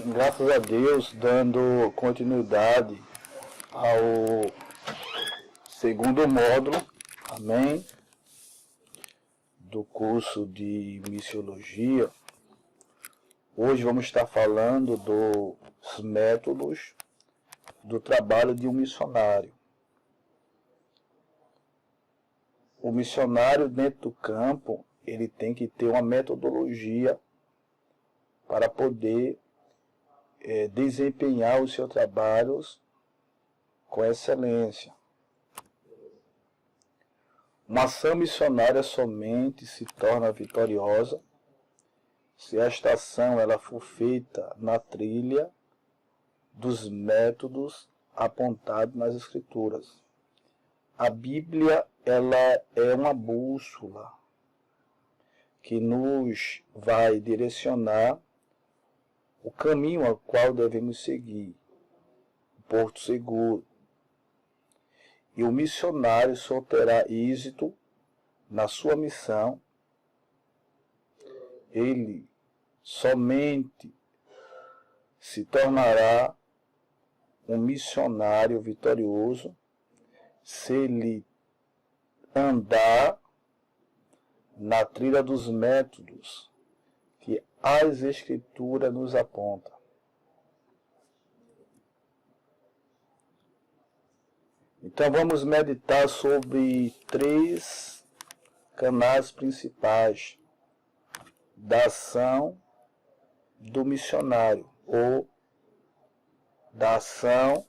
Graças a Deus, dando continuidade ao segundo módulo, amém, do curso de Missiologia. Hoje vamos estar falando dos métodos do trabalho de um missionário. O missionário dentro do campo, ele tem que ter uma metodologia para poder desempenhar os seus trabalhos com excelência. Uma ação missionária somente se torna vitoriosa se esta ação ela for feita na trilha dos métodos apontados nas Escrituras. A Bíblia ela é uma bússola que nos vai direcionar o caminho ao qual devemos seguir, o porto seguro. E o missionário só terá êxito na sua missão. Ele somente se tornará um missionário vitorioso se ele andar na trilha dos métodos que as Escrituras nos apontam. Então vamos meditar sobre 3 canais principais da ação do missionário, ou da ação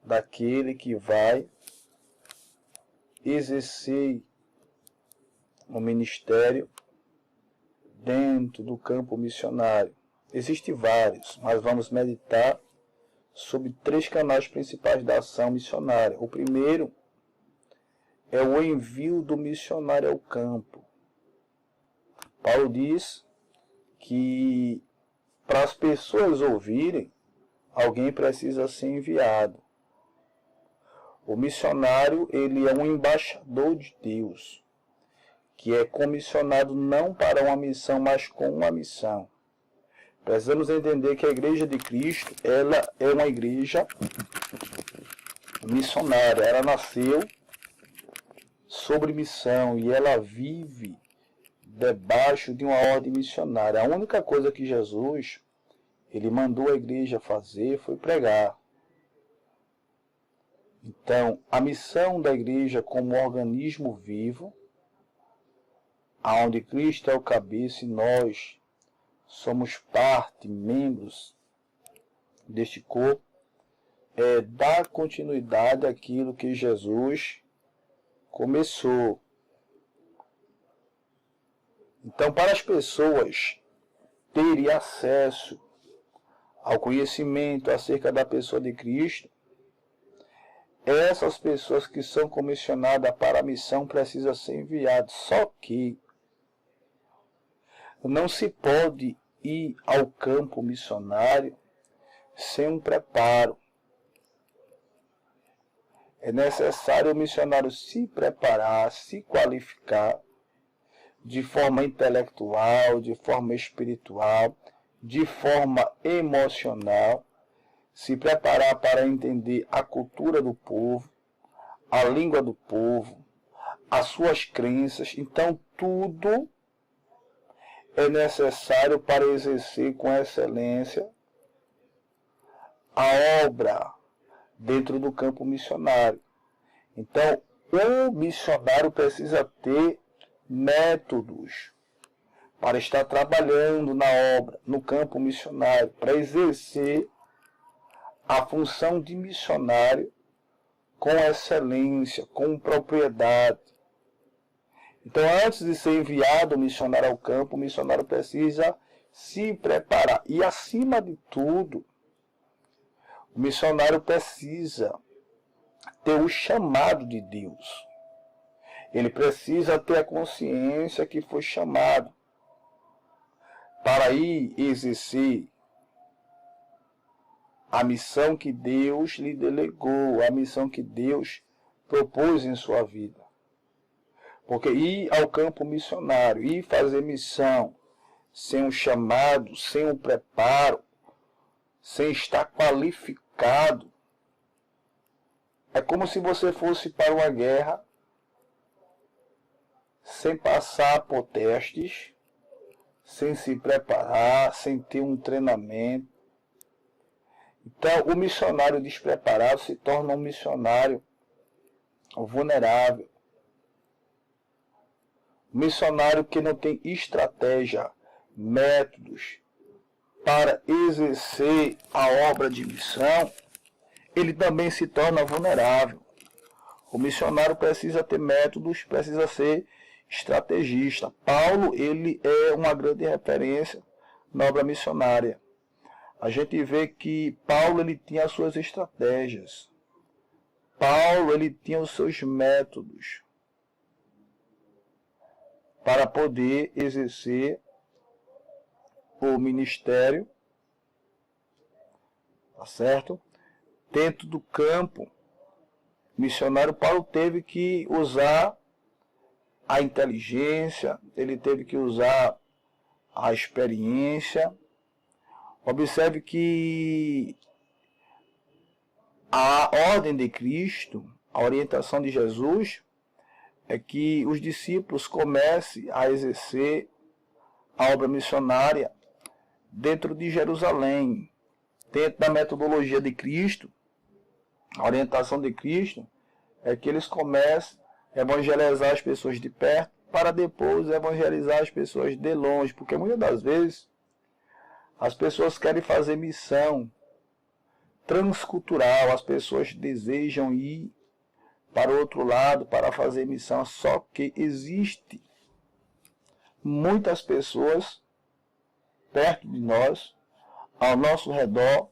daquele que vai exercer o ministério dentro do campo missionário. Existem vários, mas vamos meditar sobre 3 canais principais da ação missionária. O primeiro é o envio do missionário ao campo. Paulo diz que para as pessoas ouvirem, alguém precisa ser enviado. O missionário, ele é um embaixador de Deus, que é comissionado não para uma missão, mas com uma missão. Precisamos entender que a Igreja de Cristo, ela é uma igreja missionária. Ela nasceu sobre missão e ela vive debaixo de uma ordem missionária. A única coisa que Jesus, ele mandou a igreja fazer foi pregar. Então, a missão da igreja como organismo vivo, aonde Cristo é o cabeça e nós somos parte, membros deste corpo, é dar continuidade àquilo que Jesus começou. Então, para as pessoas terem acesso ao conhecimento acerca da pessoa de Cristo, essas pessoas que são comissionadas para a missão precisam ser enviadas. Só que não se pode ir ao campo missionário sem um preparo. É necessário o missionário se preparar, se qualificar de forma intelectual, de forma espiritual, de forma emocional, se preparar para entender a cultura do povo, a língua do povo, as suas crenças. Então, tudo é necessário para exercer com excelência a obra dentro do campo missionário. Então, o missionário precisa ter métodos para estar trabalhando na obra, no campo missionário, para exercer a função de missionário com excelência, com propriedade. Então, antes de ser enviado o missionário ao campo, o missionário precisa se preparar. E, acima de tudo, o missionário precisa ter o chamado de Deus. Ele precisa ter a consciência que foi chamado para ir exercer a missão que Deus lhe delegou, a missão que Deus propôs em sua vida. Porque ir ao campo missionário, ir fazer missão sem um chamado, sem um preparo, sem estar qualificado. É como se você fosse para uma guerra sem passar por testes, sem se preparar, sem ter um treinamento. Então, o missionário despreparado se torna um missionário vulnerável. Um missionário que não tem estratégia, métodos para exercer a obra de missão, ele também se torna vulnerável. O missionário precisa ter métodos, precisa ser estrategista. Paulo, ele é uma grande referência na obra missionária. A gente vê que Paulo, ele tinha as suas estratégias. Paulo, ele tinha os seus métodos para poder exercer o ministério, tá certo? Dentro do campo missionário, Paulo teve que usar a inteligência, ele teve que usar a experiência. Observe que a ordem de Cristo, a orientação de Jesus, é que os discípulos comecem a exercer a obra missionária dentro de Jerusalém. Dentro da metodologia de Cristo, a orientação de Cristo é que eles comecem a evangelizar as pessoas de perto para depois evangelizar as pessoas de longe. Porque muitas das vezes as pessoas querem fazer missão transcultural, as pessoas desejam ir para o outro lado para fazer missão, só que existe muitas pessoas perto de nós, ao nosso redor,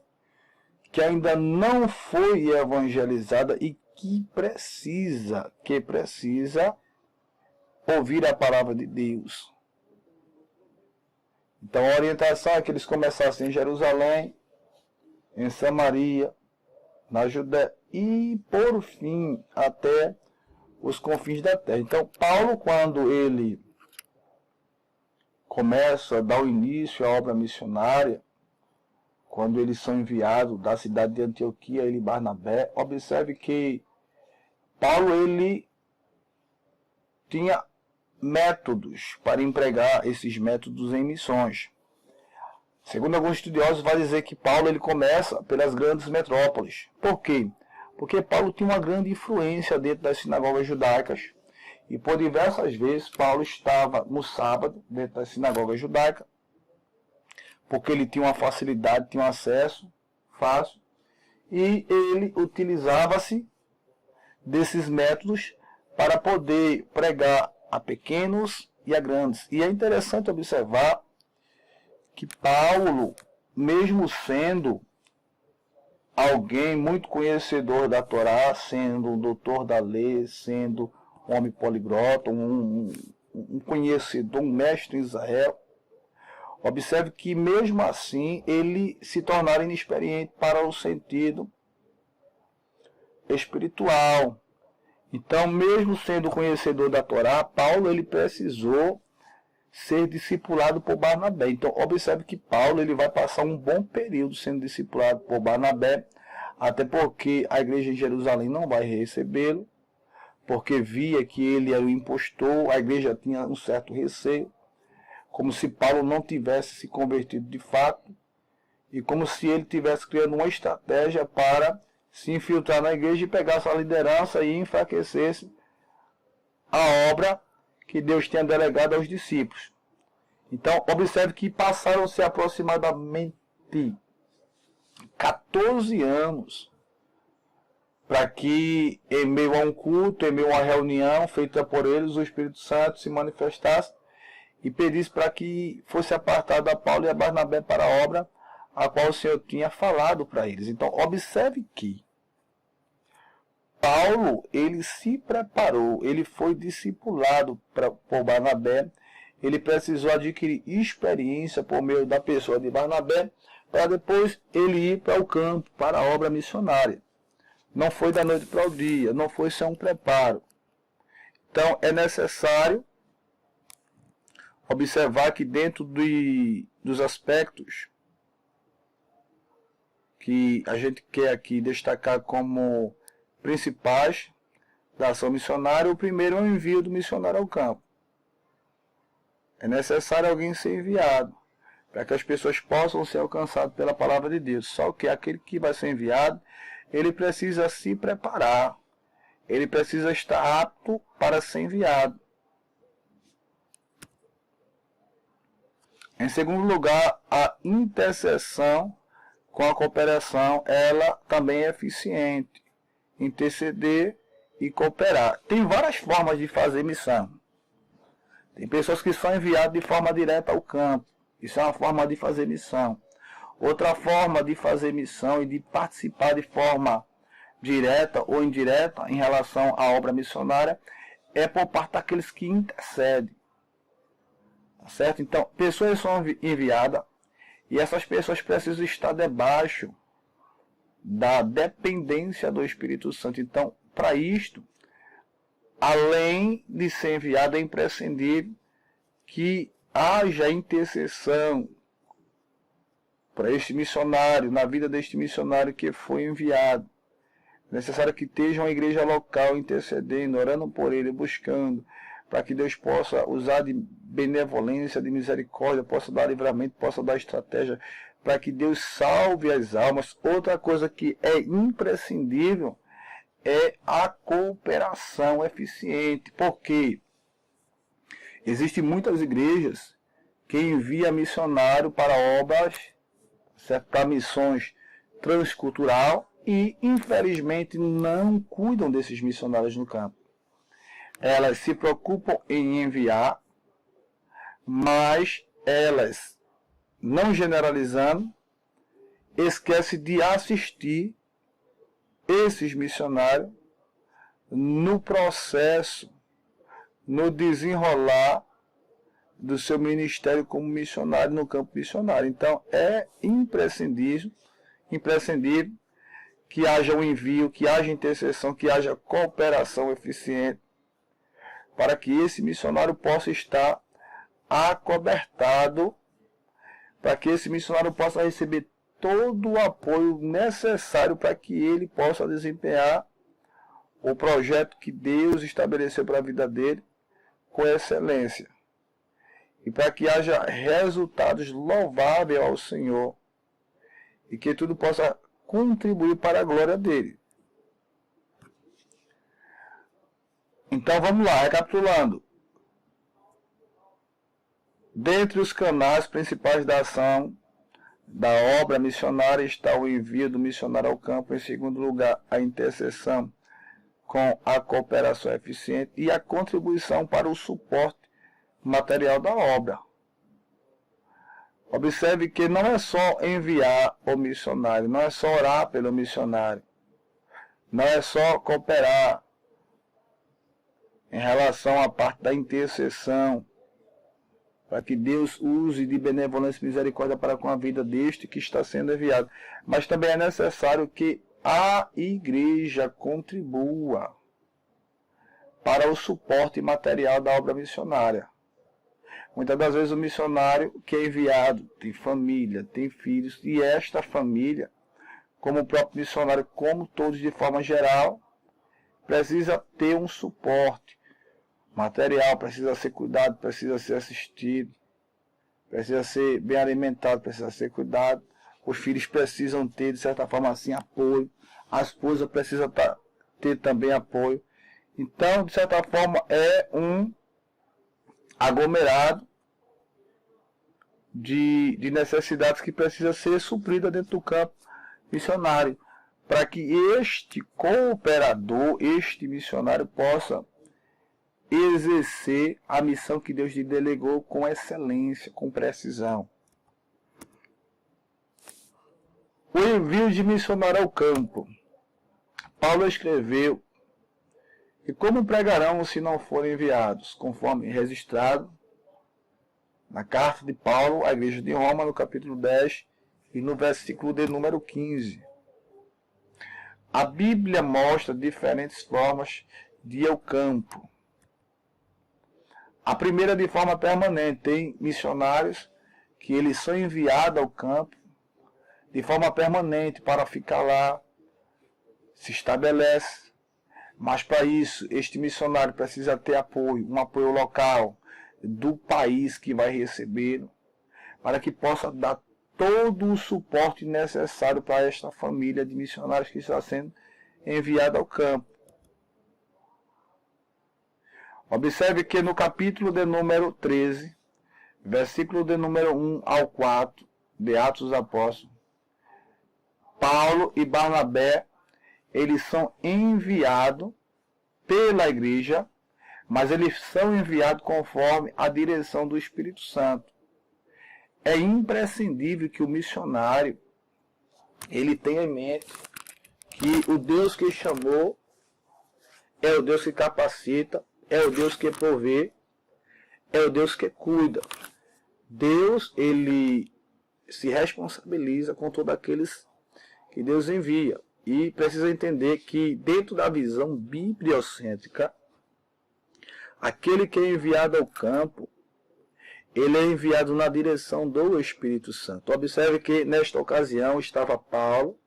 que ainda não foi evangelizada e que precisa ouvir a palavra de Deus. Então a orientação é que eles começassem em Jerusalém, em Samaria, na Judéia e, por fim, até os confins da terra. Então, Paulo, quando ele começa a dar o início à obra missionária, quando eles são enviados da cidade de Antioquia, ele e Barnabé, observe que Paulo, ele tinha métodos para empregar esses métodos em missões. Segundo alguns estudiosos, vai dizer que Paulo, ele começa pelas grandes metrópoles. Por quê? Porque Paulo tinha uma grande influência dentro das sinagogas judaicas. E por diversas vezes Paulo estava no sábado dentro da sinagoga judaica, porque ele tinha uma facilidade, tinha um acesso fácil. E ele utilizava-se desses métodos para poder pregar a pequenos e a grandes. E é interessante observar que Paulo, mesmo sendo alguém muito conhecedor da Torá, sendo um doutor da lei, sendo um homem poliglota, um conhecedor, um mestre em Israel, observe que mesmo assim ele se tornara inexperiente para o sentido espiritual. Então, mesmo sendo conhecedor da Torá, Paulo, ele precisou ser discipulado por Barnabé. Então, observe que Paulo, ele vai passar um bom período sendo discipulado por Barnabé, até porque a igreja em Jerusalém não vai recebê-lo, porque via que ele era o impostor, a igreja tinha um certo receio, como se Paulo não tivesse se convertido de fato, e como se ele tivesse criando uma estratégia para se infiltrar na igreja e pegar sua liderança e enfraquecesse a obra que Deus tinha delegado aos discípulos. Então, observe que passaram-se aproximadamente 14 anos para que, em meio a um culto, em meio a uma reunião feita por eles, o Espírito Santo se manifestasse e pedisse para que fosse apartado a Paulo e a Barnabé para a obra a qual o Senhor tinha falado para eles. Então, observe que Paulo, ele se preparou, ele foi discipulado por Barnabé, ele precisou adquirir experiência por meio da pessoa de Barnabé, para depois ele ir para o campo, para a obra missionária. Não foi da noite para o dia, não foi só um preparo. Então, é necessário observar que dentro dos aspectos que a gente quer aqui destacar como principais da ação missionária. O primeiro é o envio do missionário ao campo. É necessário alguém ser enviado para que as pessoas possam ser alcançadas pela palavra de Deus. Só que aquele que vai ser enviado, ele precisa se preparar. Ele precisa estar apto para ser enviado. Em segundo lugar, a intercessão com a cooperação, ela também é eficiente. Interceder e cooperar. Tem várias formas de fazer missão. Tem pessoas que são enviadas de forma direta ao campo. Isso é uma forma de fazer missão. Outra forma de fazer missão e de participar de forma direta ou indireta em relação à obra missionária é por parte daqueles que intercedem. Tá certo? Então, pessoas são enviadas e essas pessoas precisam estar debaixo da dependência do Espírito Santo. Então, para isto, além de ser enviado, é imprescindível que haja intercessão para este missionário, na vida deste missionário que foi enviado. É necessário que esteja uma igreja local intercedendo, orando por ele, buscando, para que Deus possa usar de benevolência, de misericórdia, possa dar livramento, possa dar estratégia, para que Deus salve as almas. Outra coisa que é imprescindível é a cooperação eficiente, porque existem muitas igrejas que enviam missionário para obras, para missões transcultural e, infelizmente, não cuidam desses missionários no campo. Elas se preocupam em enviar, mas elas, não generalizando, esquecem de assistir esses missionários no processo, no desenrolar do seu ministério como missionário no campo missionário. Então, é imprescindível que haja um envio, que haja intercessão, que haja cooperação eficiente, para que esse missionário possa estar acobertado, para que esse missionário possa receber todo o apoio necessário para que ele possa desempenhar o projeto que Deus estabeleceu para a vida dele com excelência. E para que haja resultados louváveis ao Senhor. E que tudo possa contribuir para a glória dele. Então vamos lá, recapitulando. Dentre os canais principais da ação da obra missionária está o envio do missionário ao campo. Em segundo lugar, a intercessão com a cooperação eficiente e a contribuição para o suporte material da obra. Observe que não é só enviar o missionário, não é só orar pelo missionário, não é só cooperar em relação à parte da intercessão, para que Deus use de benevolência e misericórdia para com a vida deste que está sendo enviado. Mas também é necessário que a igreja contribua para o suporte material da obra missionária. Muitas das vezes o missionário que é enviado tem família, tem filhos, e esta família, como o próprio missionário, como todos de forma geral, precisa ter um suporte material, precisa ser cuidado, precisa ser assistido, precisa ser bem alimentado, precisa ser cuidado. Os filhos precisam ter, de certa forma assim, apoio. A esposa precisa ter também apoio. Então, de certa forma, é um aglomerado de necessidades que precisa ser suprida dentro do campo missionário, para que este cooperador, este missionário, possa exercer a missão que Deus lhe delegou com excelência, com precisão. O envio de missionário ao campo. Paulo escreveu: e como pregarão se não forem enviados? Conforme registrado na carta de Paulo à igreja de Roma, no capítulo 10 e no versículo de número 15. A Bíblia mostra diferentes formas de ir ao campo. A primeira, de forma permanente. Tem missionários que eles são enviados ao campo de forma permanente para ficar lá, se estabelece. Mas para isso, este missionário precisa ter apoio, um apoio local do país que vai recebê-lo, para que possa dar todo o suporte necessário para esta família de missionários que está sendo enviada ao campo. Observe que no capítulo de número 13, versículo de número 1 ao 4, de Atos dos Apóstolos, Paulo e Barnabé, eles são enviados pela igreja, mas eles são enviados conforme a direção do Espírito Santo. É imprescindível que o missionário ele tenha em mente que o Deus que chamou é o Deus que capacita, é o Deus que provê, é o Deus que cuida. Deus, ele se responsabiliza com todos aqueles que Deus envia. E precisa entender que dentro da visão bibliocêntrica, aquele que é enviado ao campo, ele é enviado na direção do Espírito Santo. Observe que nesta ocasião estava Paulo,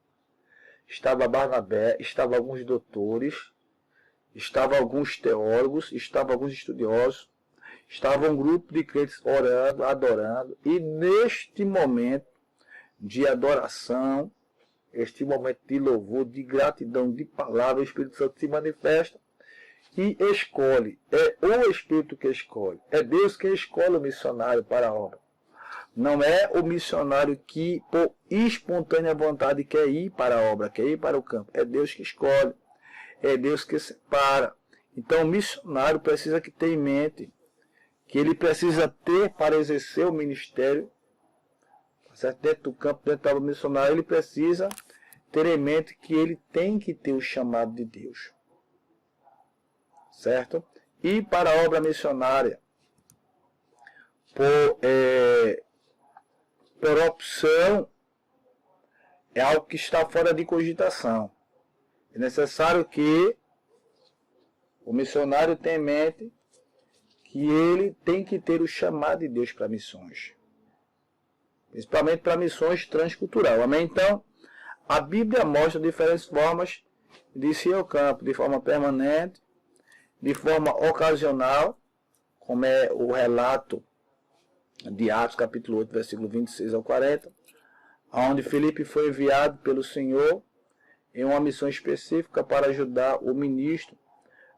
estava Barnabé, estavam alguns doutores, estavam alguns teólogos, estavam alguns estudiosos, estava um grupo de crentes orando, adorando, e neste momento de adoração, este momento de louvor, de gratidão, de palavra, o Espírito Santo se manifesta e escolhe. É o Espírito que escolhe. É Deus que escolhe o missionário para a obra. Não é o missionário que, por espontânea vontade, quer ir para a obra, quer ir para o campo. É Deus que escolhe. É Deus que separa. Então, o missionário precisa que ter em mente que ele precisa ter para exercer o ministério, certo? Dentro do campo, dentro da obra missionária, ele precisa ter em mente que ele tem que ter o chamado de Deus. Certo? E para a obra missionária, por opção, é algo que está fora de cogitação. É necessário que o missionário tenha em mente que ele tem que ter o chamado de Deus para missões. Principalmente para missões transculturais. Amém? Então, a Bíblia mostra diferentes formas de ir ao campo, de forma permanente, de forma ocasional, como é o relato de Atos, capítulo 8, versículo 26 ao 40, onde Filipe foi enviado pelo Senhor em uma missão específica para ajudar o ministro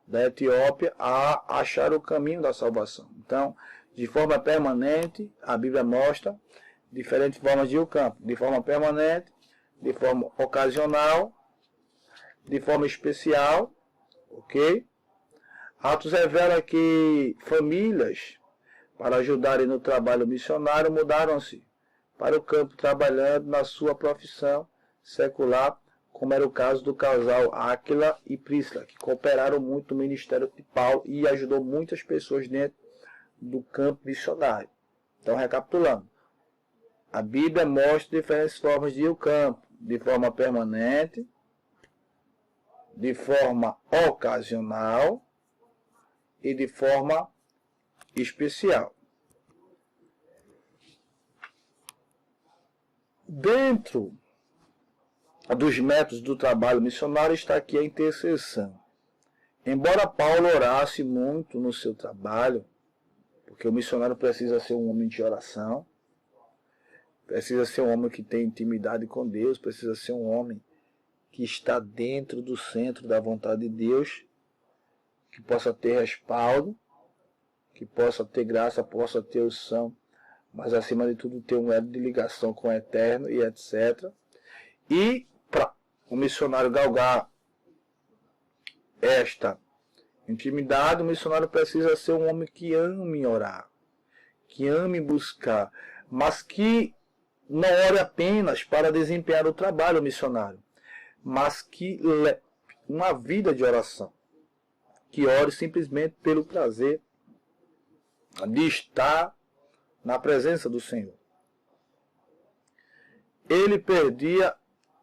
da Etiópia a achar o caminho da salvação. Então, de forma permanente, a Bíblia mostra diferentes formas de ir ao campo. De forma permanente, de forma ocasional, de forma especial, ok? Atos revela que famílias, para ajudarem no trabalho missionário, mudaram-se para o campo trabalhando na sua profissão secular, como era o caso do casal Áquila e Príscila, que cooperaram muito no ministério de Paulo e ajudou muitas pessoas dentro do campo missionário. Então, recapitulando, a Bíblia mostra diferentes formas de ir ao campo, de forma permanente, de forma ocasional e de forma especial. Dentro dos métodos do trabalho missionário está aqui a intercessão. Embora Paulo orasse muito no seu trabalho, porque o missionário precisa ser um homem de oração, precisa ser um homem que tem intimidade com Deus, precisa ser um homem que está dentro do centro da vontade de Deus, que possa ter respaldo, que possa ter graça, possa ter unção, mas acima de tudo ter um elo de ligação com o Eterno e etc. E para o missionário galgar esta intimidade, o missionário precisa ser um homem que ame orar, que ame buscar, mas que não ore apenas para desempenhar o trabalho missionário, mas que leve uma vida de oração, que ore simplesmente pelo prazer de estar na presença do Senhor. Ele perdia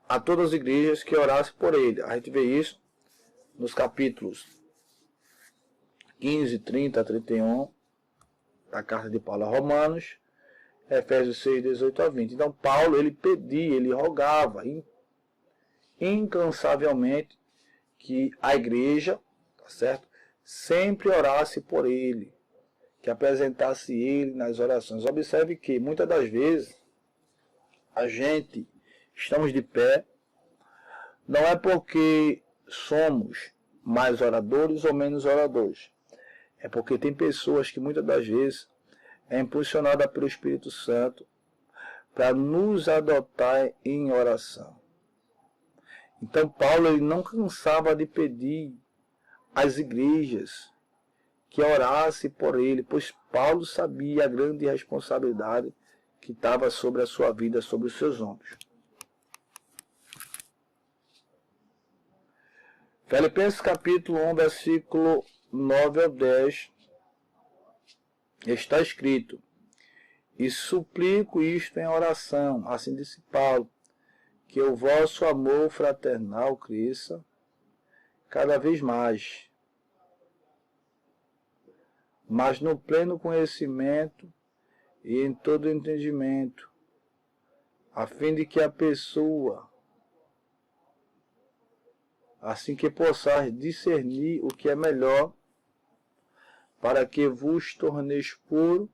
a todas as igrejas que orassem por ele. A gente vê isso nos capítulos 15, 30 a 31 da carta de Paulo a Romanos, Efésios 6, 18 a 20. Então, Paulo, ele pedia, ele rogava incansavelmente que a igreja, tá certo, sempre orasse por ele, que apresentasse ele nas orações. Observe que, muitas das vezes, estamos de pé, não é porque somos mais oradores ou menos oradores. É porque tem pessoas que muitas das vezes é impulsionada pelo Espírito Santo para nos adotar em oração. Então Paulo ele não cansava de pedir às igrejas que orasse por ele, pois Paulo sabia a grande responsabilidade que estava sobre a sua vida, sobre os seus ombros. Filipenses capítulo 1, versículo 9 ao 10, está escrito: e suplico isto em oração, assim disse Paulo, que o vosso amor fraternal cresça cada vez mais, mas no pleno conhecimento e em todo entendimento, a fim de que a pessoa, assim que possais discernir o que é melhor, para que vos torneis puro,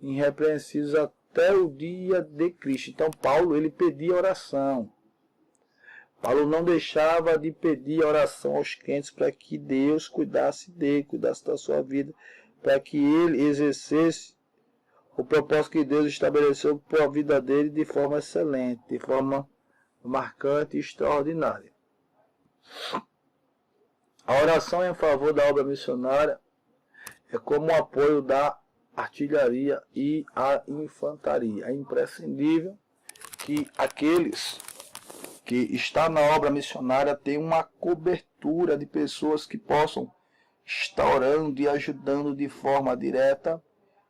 irrepreensíveis até o dia de Cristo. Então Paulo, ele pedia oração. Paulo não deixava de pedir oração aos crentes para que Deus cuidasse dele, cuidasse da sua vida, para que ele exercesse o propósito que Deus estabeleceu para a vida dele de forma excelente, de forma marcante e extraordinária. A oração em favor da obra missionária é como o apoio da artilharia e a infantaria. É imprescindível que aqueles que estão na obra missionária tenham uma cobertura de pessoas que possam estar orando e ajudando de forma direta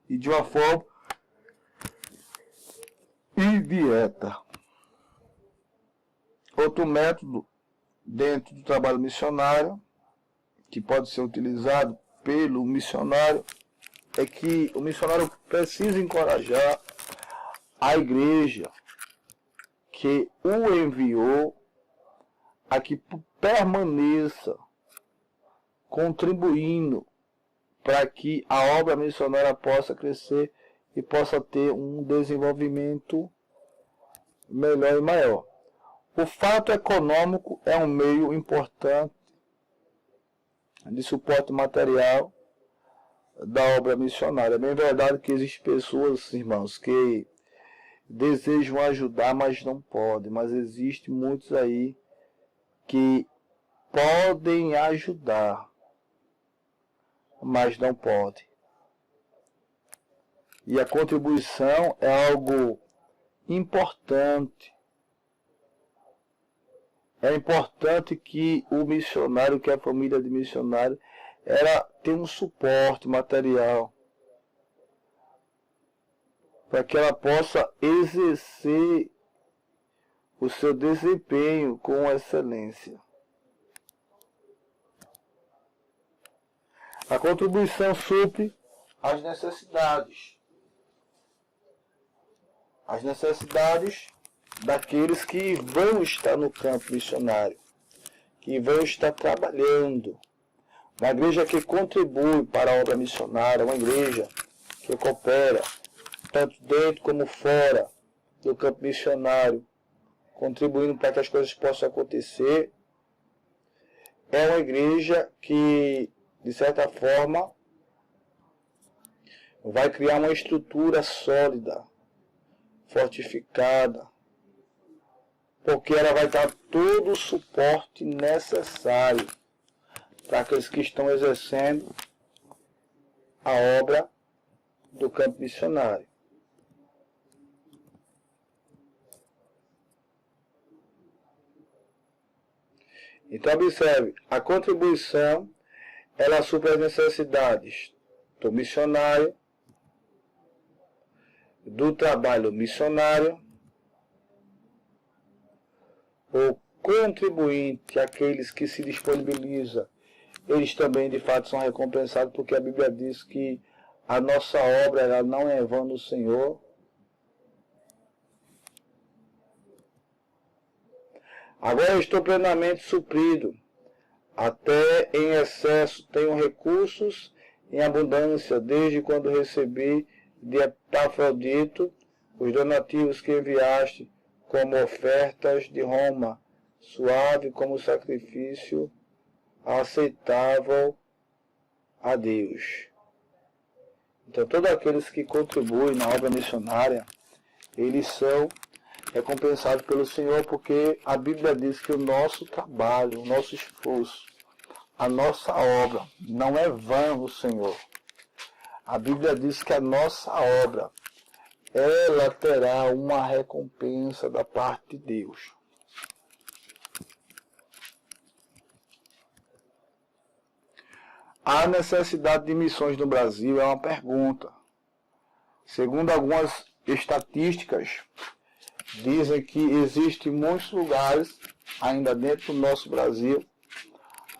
e de uma forma indireta. Outro método dentro do trabalho missionário, que pode ser utilizado pelo missionário, é que o missionário precisa encorajar a igreja que o enviou a que permaneça contribuindo para que a obra missionária possa crescer e possa ter um desenvolvimento melhor e maior. O fato econômico é um meio importante de suporte material da obra missionária. É bem verdade que existem pessoas, irmãos, que desejam ajudar, mas não podem. Mas existem muitos aí que podem ajudar, mas não podem. E a contribuição é algo importante. É importante que o missionário, que a família de missionário, ela tenha um suporte material para que ela possa exercer o seu desempenho com excelência. A contribuição supre as necessidades. As necessidades daqueles que vão estar no campo missionário, que vão estar trabalhando. Uma igreja que contribui para a obra missionária, uma igreja que coopera, tanto dentro como fora do campo missionário, contribuindo para que as coisas possam acontecer, é uma igreja que, de certa forma, vai criar uma estrutura sólida, fortificada, porque ela vai dar todo o suporte necessário para aqueles que estão exercendo a obra do campo missionário. Então observe, a contribuição ela supre as necessidades do missionário, do trabalho missionário. O contribuinte, aqueles que se disponibilizam, eles também de fato são recompensados, porque a Bíblia diz que a nossa obra ela não é em vão no Senhor, Agora estou plenamente suprido. Até em excesso tenho recursos em abundância, desde quando recebi de Epafrodito os donativos que enviaste como ofertas de Roma, suave como sacrifício aceitável a Deus. Então, todos aqueles que contribuem na obra missionária, eles são recompensados pelo Senhor, porque a Bíblia diz que o nosso trabalho, o nosso esforço, a nossa obra não é vã no Senhor. A Bíblia diz que a nossa obra, ela terá uma recompensa da parte de Deus. A necessidade de missões no Brasil é uma pergunta. Segundo algumas estatísticas, dizem que existem muitos lugares, ainda dentro do nosso Brasil,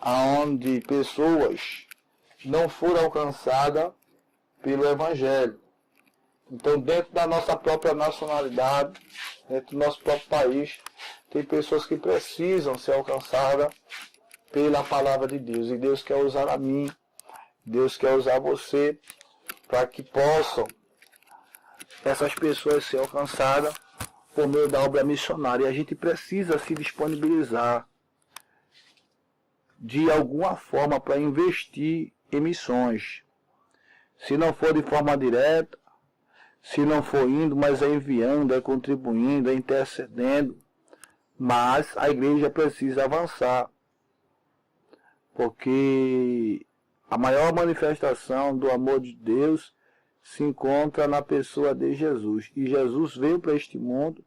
onde pessoas não foram alcançadas pelo Evangelho. Então, dentro da nossa própria nacionalidade, dentro do nosso próprio país, tem pessoas que precisam ser alcançadas pela palavra de Deus. E Deus quer usar a mim, Deus quer usar você, para que possam essas pessoas ser alcançadas por meio da obra missionária. E a gente precisa se disponibilizar de alguma forma para investir em missões. Se não for de forma direta, se não for indo, mas é enviando, é contribuindo, é intercedendo. Mas a igreja precisa avançar. Porque a maior manifestação do amor de Deus se encontra na pessoa de Jesus. E Jesus veio para este mundo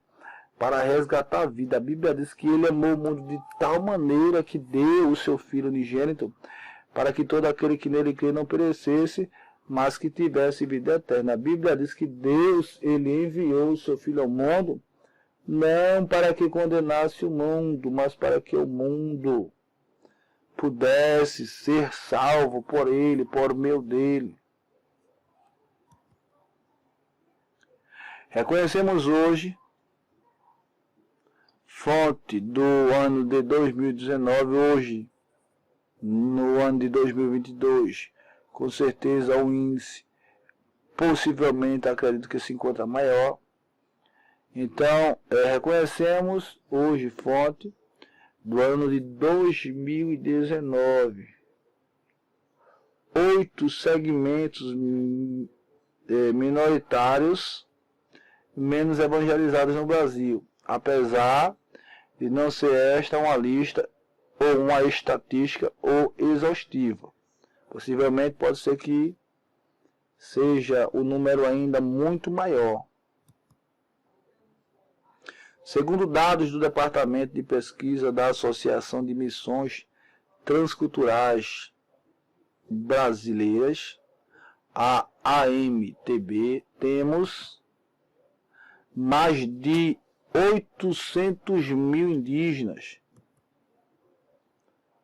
para resgatar a vida. A Bíblia diz que ele amou o mundo de tal maneira que deu o seu Filho unigênito, para que todo aquele que nele crê não perecesse, mas que tivesse vida eterna. A Bíblia diz que Deus, ele enviou o seu Filho ao mundo, não para que condenasse o mundo, mas para que o mundo pudesse ser salvo por ele, por meio dele. Reconhecemos hoje, fonte do ano de 2019, hoje, no ano de 2022, com certeza o índice, possivelmente, acredito que se encontra maior. Então, reconhecemos hoje, fonte do ano de 2019, 8 segmentos minoritários menos evangelizados no Brasil, apesar de não ser esta uma lista ou uma estatística ou exaustiva. Possivelmente pode ser que seja o número ainda muito maior. Segundo dados do Departamento de Pesquisa da Associação de Missões Transculturais Brasileiras, a AMTB, temos mais de 800 mil indígenas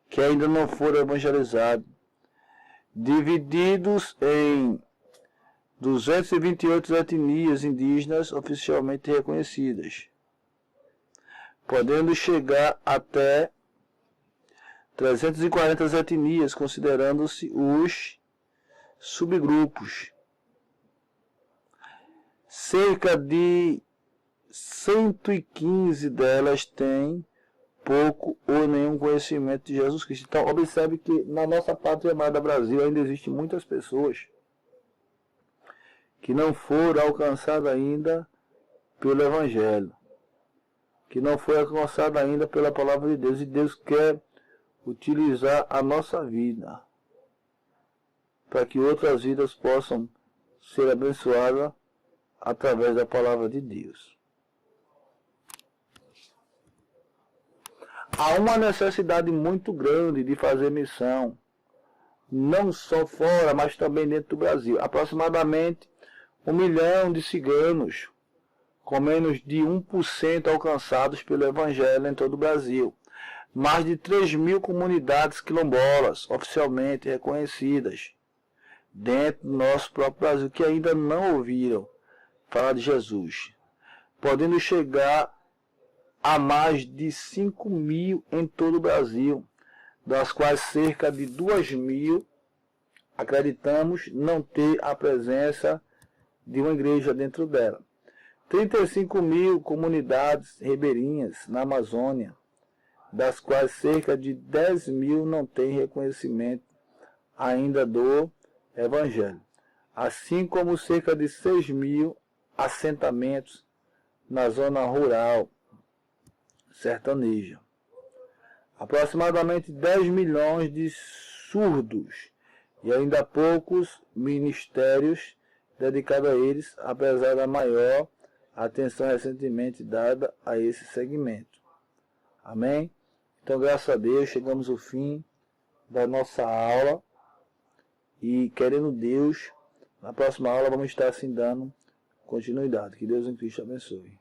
que ainda não foram evangelizados, divididos em 228 etnias indígenas oficialmente reconhecidas, podendo chegar até 340 etnias, considerando-se os subgrupos. Cerca de 115 delas têm pouco ou nenhum conhecimento de Jesus Cristo. Então, observe que na nossa pátria amada Brasil ainda existem muitas pessoas que não foram alcançadas ainda pelo Evangelho, que não foi alcançada ainda pela palavra de Deus. E Deus quer utilizar a nossa vida para que outras vidas possam ser abençoadas através da palavra de Deus. Há uma necessidade muito grande de fazer missão, não só fora, mas também dentro do Brasil. Aproximadamente 1 milhão de ciganos, com menos de 1% alcançados pelo Evangelho em todo o Brasil. Mais de 3 mil comunidades quilombolas oficialmente reconhecidas dentro do nosso próprio Brasil, que ainda não ouviram falar de Jesus, podendo chegar há mais de 5 mil em todo o Brasil, das quais cerca de 2 mil acreditamos não ter a presença de uma igreja dentro dela. 35 mil comunidades ribeirinhas na Amazônia, das quais cerca de 10 mil não têm reconhecimento ainda do Evangelho, assim como cerca de 6 mil assentamentos na zona rural sertaneja. Aproximadamente 10 milhões de surdos e ainda poucos ministérios dedicados a eles, apesar da maior atenção recentemente dada a esse segmento. Amém? Então, graças a Deus, chegamos ao fim da nossa aula e, querendo Deus, na próxima aula vamos estar assim dando continuidade. Que Deus em Cristo abençoe.